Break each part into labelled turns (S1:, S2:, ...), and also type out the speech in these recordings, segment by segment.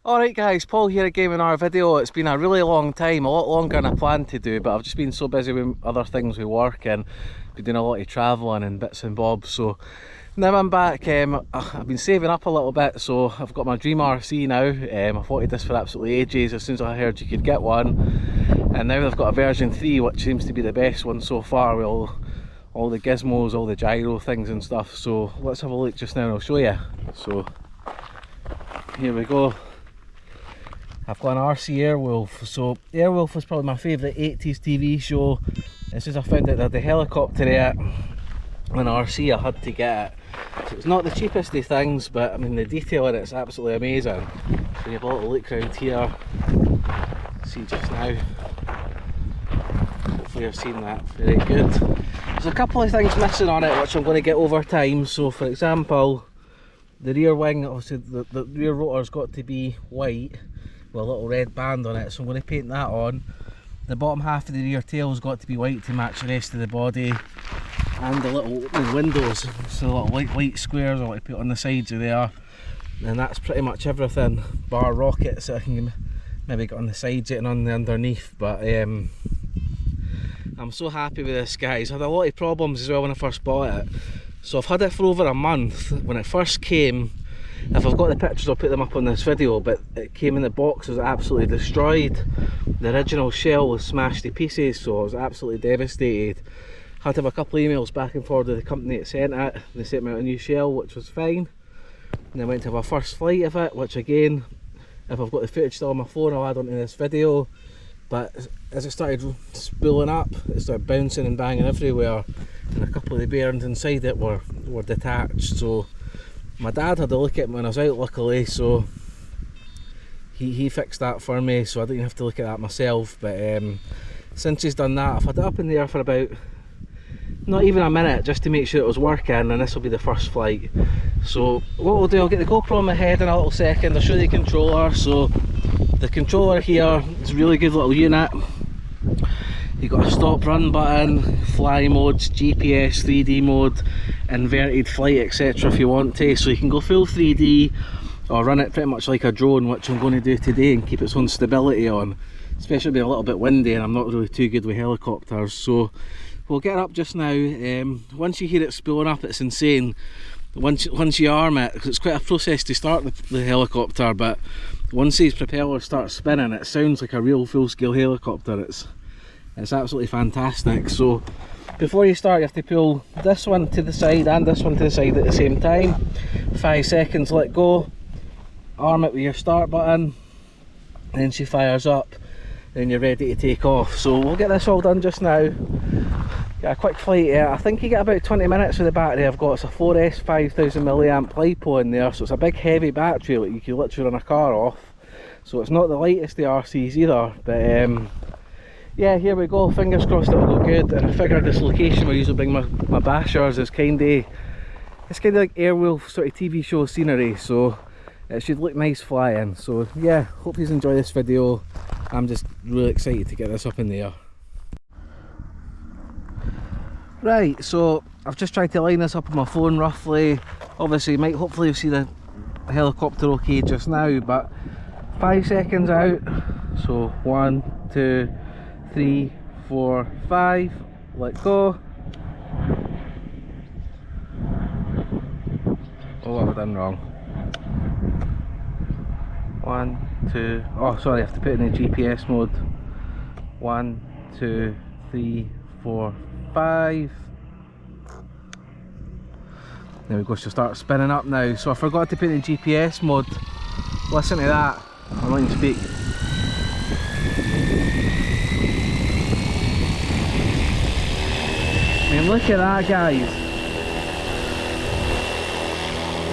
S1: Alright guys, Paul here again in our video. It's been a really long time, a lot longer than I planned to do, but I've just been so busy with other things with work and been doing a lot of travelling and bits and bobs. So now I'm back. I've been saving up a little bit, so I've got my dream RC now. I've wanted this for absolutely ages as soon as I heard you could get one, and now they've got a version 3 which seems to be the best one so far with all the gizmos, all the gyro things and stuff. So let's have a look just now and I'll show you. So here we go. I've got an RC AirWolf. So AirWolf was probably my favourite 80s TV show. As soon as I found out that the helicopter at an RC, I had to get it. So it's not the cheapest of things, but I mean the detail in it's absolutely amazing. So you have a little look around here. See just now. Hopefully you've seen that. Very good. There's a couple of things missing on it which I'm going to get over time. So for example, the rear wing, obviously the rear rotor's got to be white with a little red band on it, so I'm going to paint that on. The bottom half of the rear tail's got to be white to match the rest of the body, and the little windows, so the little white squares I want to put on the sides of there. And that's pretty much everything, bar rockets that I can maybe get on the sides and on the underneath. But I'm so happy with this, guys. I had a lot of problems as well when I first bought it. So I've had it for over a month. When it first came, if I've got the pictures I'll put them up on this video, but it came in the box, it was absolutely destroyed. The original shell was smashed to pieces, so I was absolutely devastated. Had to have a couple of emails back and forth with the company that sent it. They sent me out a new shell, which was fine. And I went to have a first flight of it, which again, if I've got the footage still on my phone, I'll add onto this video. But as it started spooling up, it started bouncing and banging everywhere, and a couple of the bearings inside it were detached. So my dad had a look at it when I was out, luckily, so he fixed that for me, so I didn't have to look at that myself. But since he's done that, I've had it up in the air for about not even a minute just to make sure it was working, and this will be the first flight. So what we'll do, I'll get the GoPro on my head in a little second. I'll show you the controller. So the controller here is a really good little unit. You've got a stop run button, fly modes, GPS, 3D mode, inverted flight, etc. if you want to. So you can go full 3D or run it pretty much like a drone, which I'm going to do today, and keep its own stability on, especially being a little bit windy and I'm not really too good with helicopters. So we'll get it up just now. Once you hear it spooling up, it's insane. Once you arm it, because it's quite a process to start the helicopter, but once these propellers start spinning, it sounds like a real full-scale helicopter. It's absolutely fantastic. So before you start, you have to pull this one to the side and this one to the side at the same time. 5 seconds, let go, arm it with your start button, and then she fires up, then you're ready to take off. So we'll get this all done just now. Get a quick flight here. I think you get about 20 minutes with the battery I've got. It's a 4S 5000 milliamp LiPo in there, so it's a big heavy battery, like you could literally run a car off. So it's not the lightest of RCs either, but yeah, here we go. Fingers crossed it'll go good. And I figured this location where I usually bring my bashers is kind of like AirWolf sort of TV show scenery, so it should look nice flying. So yeah, hope you enjoy this video. I'm just really excited to get this up in the air. Right, so I've just tried to line this up on my phone roughly. Obviously, hopefully you'll see the helicopter okay just now, but 5 seconds out. So 1, 2, 3, 4, 5, let go. Oh, what have I done wrong? 1, 2, oh sorry, I have to put it in the GPS mode. 1, 2, 3, 4, 5. There we go, she'll start spinning up now. So I forgot to put it in GPS mode. Listen to that. I'm letting you speak. I mean, look at that, guys.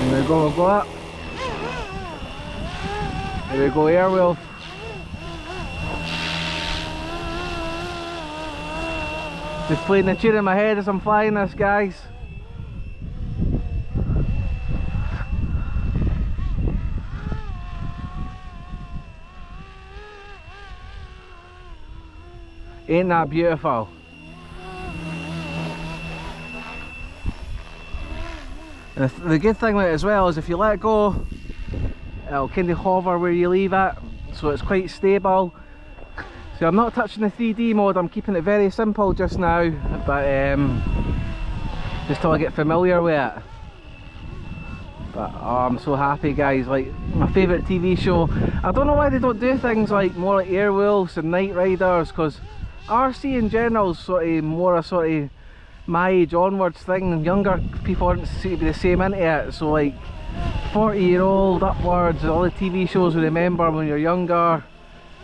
S1: And we're going to go up. There we go, AirWolf. Just playing the tune in my head as I'm flying this, guys. Ain't that beautiful? And the good thing with it as well is if you let go, it'll kind of hover where you leave it, so it's quite stable. So I'm not touching the 3D mode, I'm keeping it very simple just now, but just till I get familiar with it. But oh, I'm so happy guys, like my favourite TV show. I don't know why they don't do things like more like Airwolves and Night Riders, because RC in general is sort of more a sort of my age onwards thing, and younger people aren't seem to be the same into it. So like 40-year-old upwards, all the TV shows we remember when you're younger, I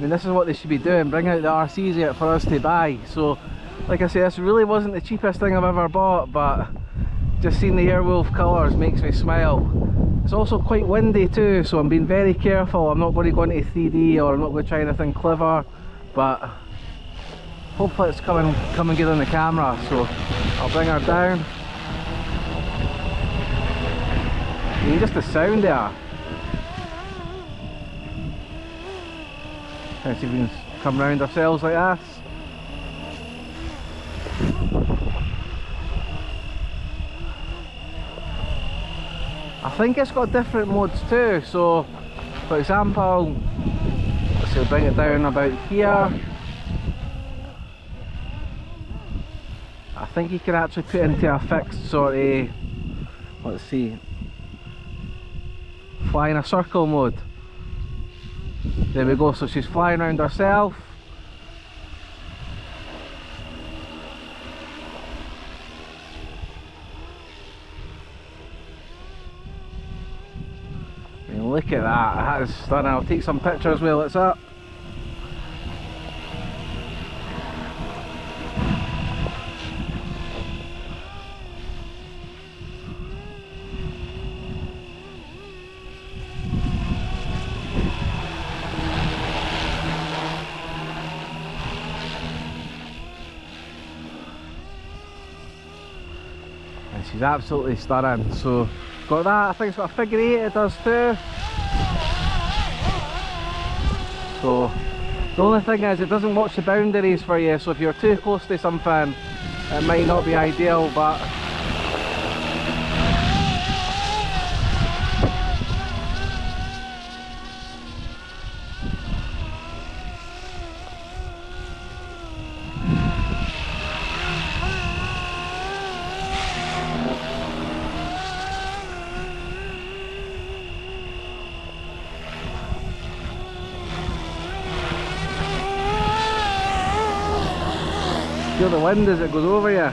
S1: mean this is what they should be doing, bring out the RCs here for us to buy. So like I say, this really wasn't the cheapest thing I've ever bought, but just seeing the Airwolf colours makes me smile. It's also quite windy too, so I'm being very careful. I'm not going to go into 3D, or I'm not going to try anything clever, but hopefully it's coming good on the camera. So I'll bring her down. And just the sound there. Let's see if we can come round ourselves like this. I think it's got different modes too, so for example, let's see, bring it down about here. I think you can actually put it into a fixed sort of, let's see, fly in a circle mode. There we go, so she's flying around herself. And look at that, that is stunning. I'll take some pictures while it's up. She's absolutely stunning. So got that, I think it's got a figure 8, it does too. So the only thing is it doesn't watch the boundaries for you, so if you're too close to something it might not be ideal, but feel the wind as it goes over you.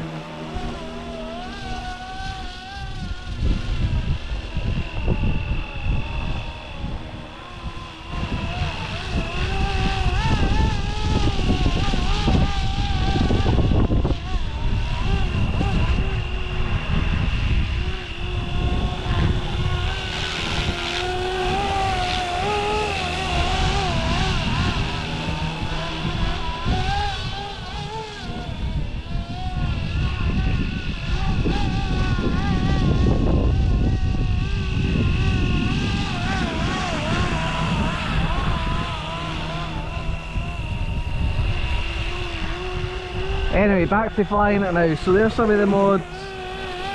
S1: Anyway, back to flying it now. So there's some of the modes.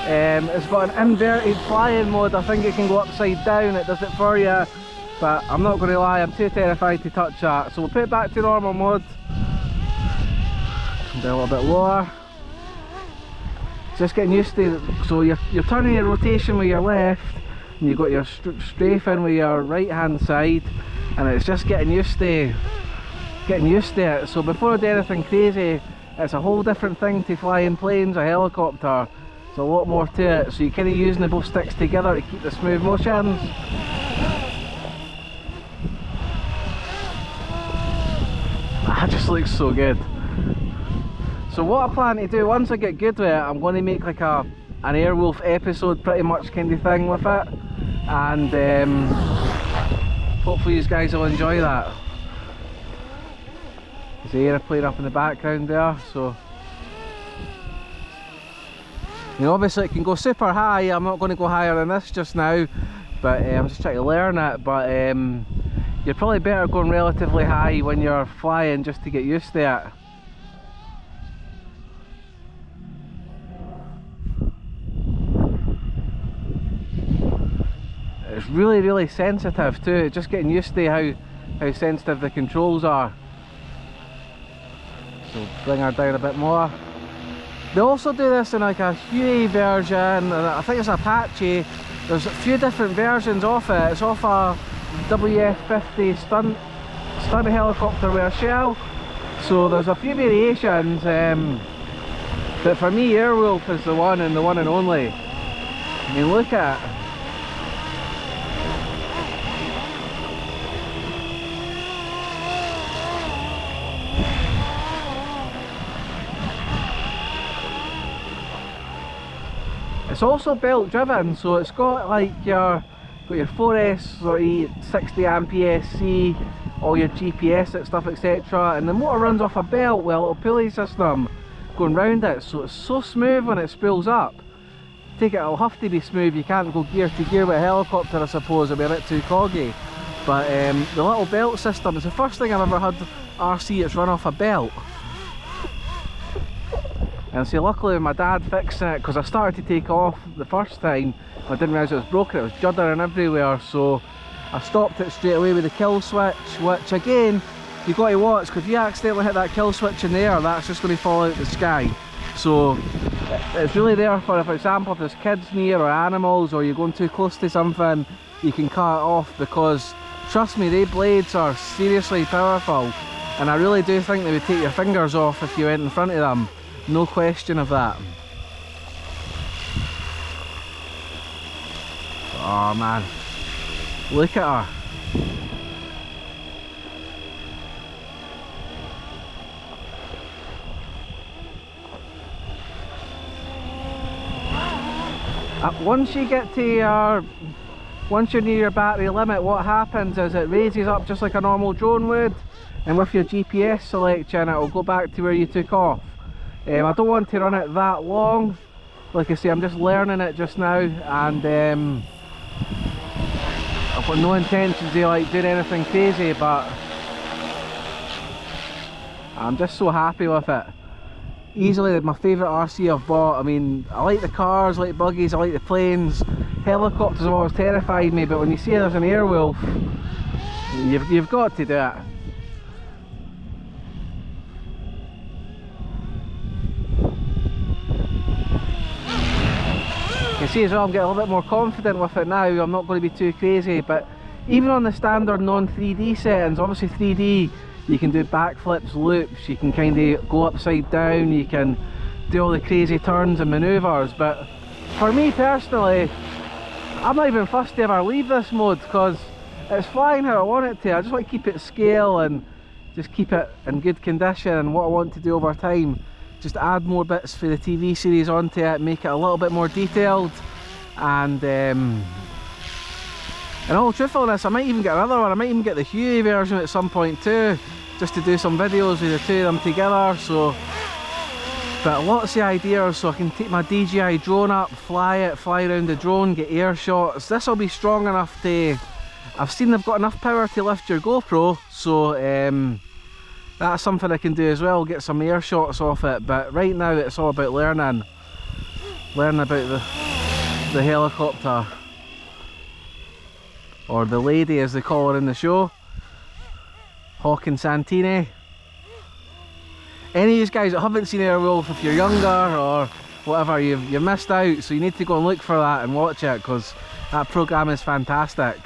S1: It's got an inverted flying mode. I think it can go upside down, it does it for you, but I'm not going to lie, I'm too terrified to touch that. So we'll put it back to normal mode. Do a little bit lower. Just getting used to it. So you're turning your rotation with your left, and you've got your strafing with your right hand side, and it's just getting used to it. So before I do anything crazy, it's a whole different thing to flying planes or helicopter. There's a lot more to it, so you're kind of using the both sticks together to keep the smooth motions. That just looks so good. So what I plan to do, once I get good with it, I'm going to make like an Airwolf episode pretty much kind of thing with it, and hopefully you guys will enjoy that. There's the airplane up in the background there, so you know, obviously it can go super high. I'm not going to go higher than this just now, but I'm just trying to learn it. But you're probably better going relatively high when you're flying, just to get used to it. It's it's really, really sensitive too. Just getting used to how sensitive the controls are. So bring her down a bit more. They also do this in like a Huey version, and I think it's Apache. There's a few different versions of it. It's off a WF-50 stunt helicopter with a shell. So there's a few variations, but for me AirWolf is the one and only. I mean, look at it. It's also belt driven, so it's got like your 4S or 60 amp ESC, all your GPS and stuff, etc. And the motor runs off a belt with a little pulley system going round it, so it's so smooth when it spools up. Take it, it'll have to be smooth. You can't go gear to gear with a helicopter, I suppose, it'll be a bit too coggy. But the little belt system is the first thing I've ever had RC that's run off a belt. And see, luckily my dad fixing it, because I started to take off the first time. I didn't realise it was broken, it was juddering everywhere, so I stopped it straight away with the kill switch, which again, you've got to watch, because if you accidentally hit that kill switch in the air, that's just going to fall out of the sky. So it's really there for example, if there's kids near or animals, or you're going too close to something, you can cut it off, because trust me, they blades are seriously powerful, and I really do think they would take your fingers off if you went in front of them. No question of that. Oh man, look at her. Once you get to once you're near your battery limit, what happens is it raises up just like a normal drone would, and with your GPS selection it will go back to where you took off. I don't want to run it that long. Like I say, I'm just learning it just now, and I've got no intentions of like doing anything crazy, but I'm just so happy with it. Easily my favourite RC I've bought. I mean, I like the cars, I like buggies, I like the planes. Helicopters have always terrified me, but when you see there's an AirWolf, you've got to do it. You can see as well I'm getting a little bit more confident with it now. I'm not going to be too crazy, but even on the standard non-3D settings, obviously 3D, you can do backflips, loops, you can kind of go upside down, you can do all the crazy turns and manoeuvres. But for me personally, I'm not even fussed to ever leave this mode, because it's flying how I want it to. I just want to keep it scale and just keep it in good condition, and what I want to do over time, just add more bits for the TV series onto it, make it a little bit more detailed, and in all truthfulness, I might even get another one. I might even get the Huey version at some point too, just to do some videos with the two of them together. So, but lots of ideas, so I can take my DJI drone up, fly around the drone, get air shots. This will be strong enough to, I've seen they've got enough power to lift your GoPro, so that's something I can do as well, get some air shots off it. But right now it's all about learning about the helicopter, or the lady as they call her in the show, Hawking Santini. Any of you guys that haven't seen AirWolf, if you're younger or whatever, you've missed out, so you need to go and look for that and watch it, because that programme is fantastic.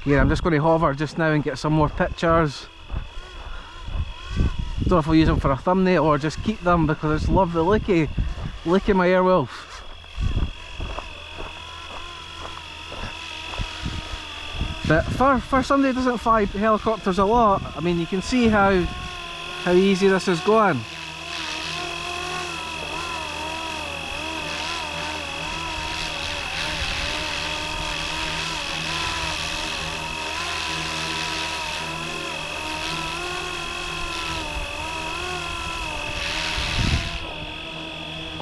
S1: Yeah, I'm just going to hover just now and get some more pictures. Don't know if I'll use them for a thumbnail or just keep them, because I just love the look of my AirWolf. But for somebody who doesn't fly helicopters a lot, I mean, you can see how easy this is going.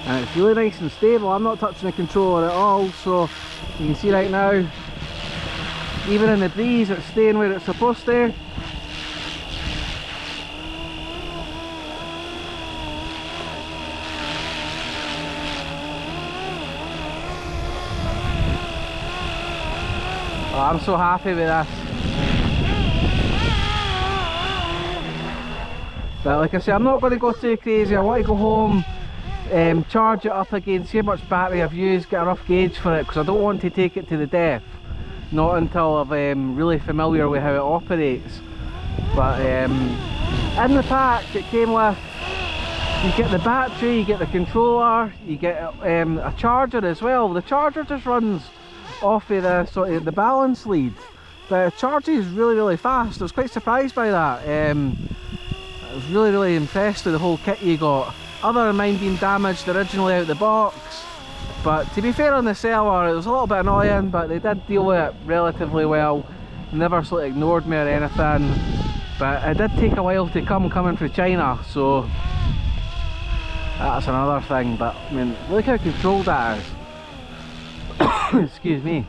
S1: And it's really nice and stable. I'm not touching the controller at all, so you can see right now, even in the breeze, it's staying where it's supposed to. Oh, I'm so happy with this. But like I say, I'm not going to go too crazy. I want to go home, charge it up again, see how much battery I've used, get a rough gauge for it, because I don't want to take it to the death. Not until I'm really familiar with how it operates. But in the pack it came with, you get the battery, you get the controller, you get a charger as well. The charger just runs off of the sort of the balance lead, but it charges really fast. I was quite surprised by that. I was really impressed with the whole kit you got, other than mine being damaged originally out the box. But to be fair on the seller, it was a little bit annoying, but they did deal with it relatively well. Never sort of ignored me or anything. But it did take a while to coming from China, so that's another thing. But I mean, look how controlled that is. Excuse me.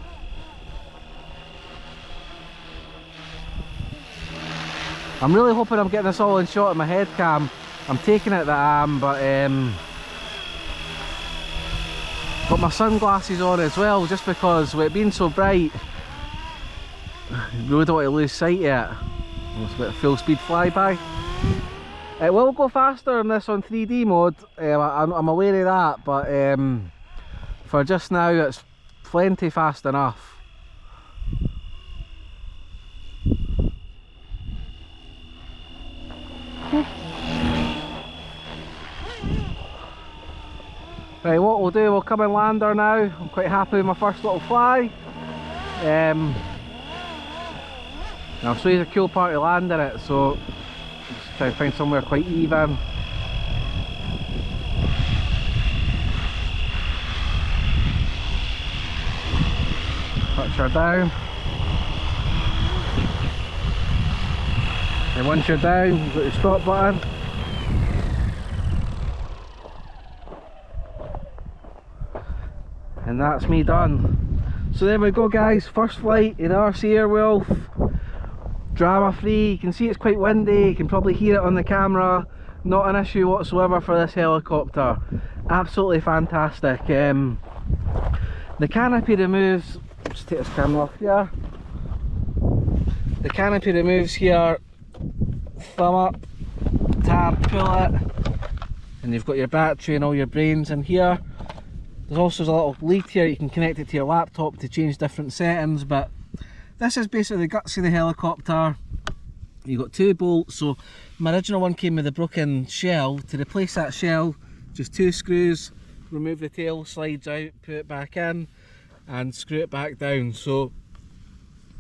S1: I'm really hoping I'm getting this all in shot of my head cam. I'm taking it that I am, but got my sunglasses on as well, just because with it being so bright, I really don't want to lose sight yet. It's a bit of full speed flyby. It will go faster on this on 3D mode, I'm aware of that, but for just now it's plenty fast enough. Right, what we'll do, we'll come and land her now. I'm quite happy with my first little fly. I'll show you the cool part of landing it, so just try and find somewhere quite even. Touch her down. And once you're down, you've got your stop button. And that's me done. So there we go guys, first flight in RC AirWolf. Drama free. You can see it's quite windy, you can probably hear it on the camera. Not an issue whatsoever for this helicopter. Absolutely fantastic. The canopy removes, just take this camera off here. The canopy removes here, thumb up, tab, pull it, and you've got your battery and all your brains in here. There's also a little lead here, you can connect it to your laptop to change different settings, but this is basically the guts of the helicopter. You've got two bolts, so my original one came with a broken shell. To replace that shell, just two screws, remove the tail, slides out, put it back in, and screw it back down. So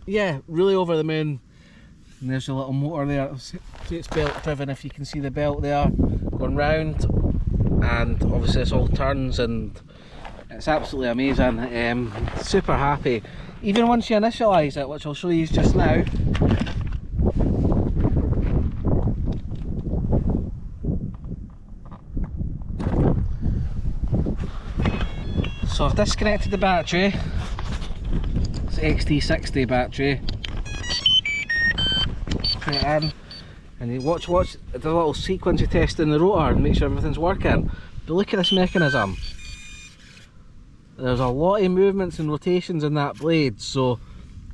S1: yeah, really over the moon. And there's a little motor there, see it's belt driven if you can see the belt there, going round, and obviously this all turns and it's absolutely amazing. Super happy. Even once you initialise it, which I'll show you just now. So I've disconnected the battery. It's XT60 battery. Put it in, and you watch the little sequence of testing the rotor and make sure everything's working. But look at this mechanism. There's a lot of movements and rotations in that blade, so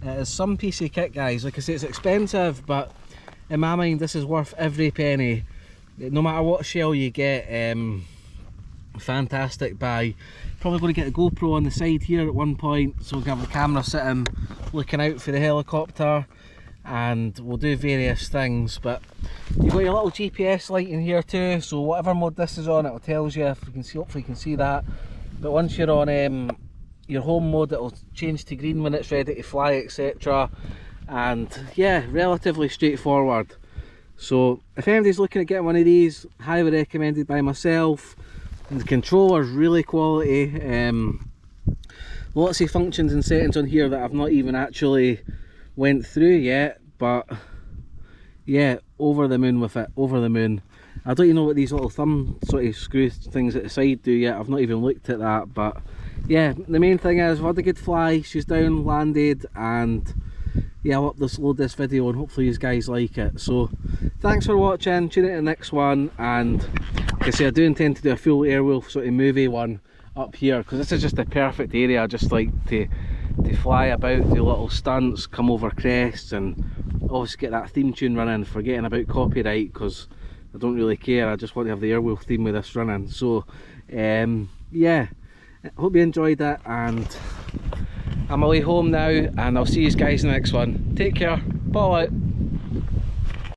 S1: it is some piece of kit guys. Like I say, it's expensive, but in my mind this is worth every penny. No matter what shell you get, fantastic buy. Probably going to get a GoPro on the side here at one point, so we can have the camera sitting looking out for the helicopter, and we'll do various things. But you've got your little GPS light in here too, so whatever mode this is on, it will tells you. If you can see, hopefully you can see that. But once you're on your home mode, it will change to green when it's ready to fly, etc. And yeah, relatively straightforward. So if anybody's looking at getting one of these, highly recommended by myself. And the controller's really quality. Lots of functions and settings on here that I've not even actually went through yet, but yeah, over the moon with it, over the moon. I don't even know what these little thumb sort of screw things at the side do yet. I've not even looked at that, but yeah, the main thing is I've had a good fly, she's down, landed, and yeah, I'll upload this video and hopefully you guys like it. So thanks for watching, tune in to the next one, and like I say, I do intend to do a full AirWolf sort of movie one up here, because this is just the perfect area. I just like to to fly about, do little stunts, come over crests, and obviously get that theme tune running, forgetting about copyright, because I don't really care. I just want to have the AirWolf theme with this running. So yeah, hope you enjoyed that, and I'm away home now, and I'll see you guys in the next one. Take care, bye out.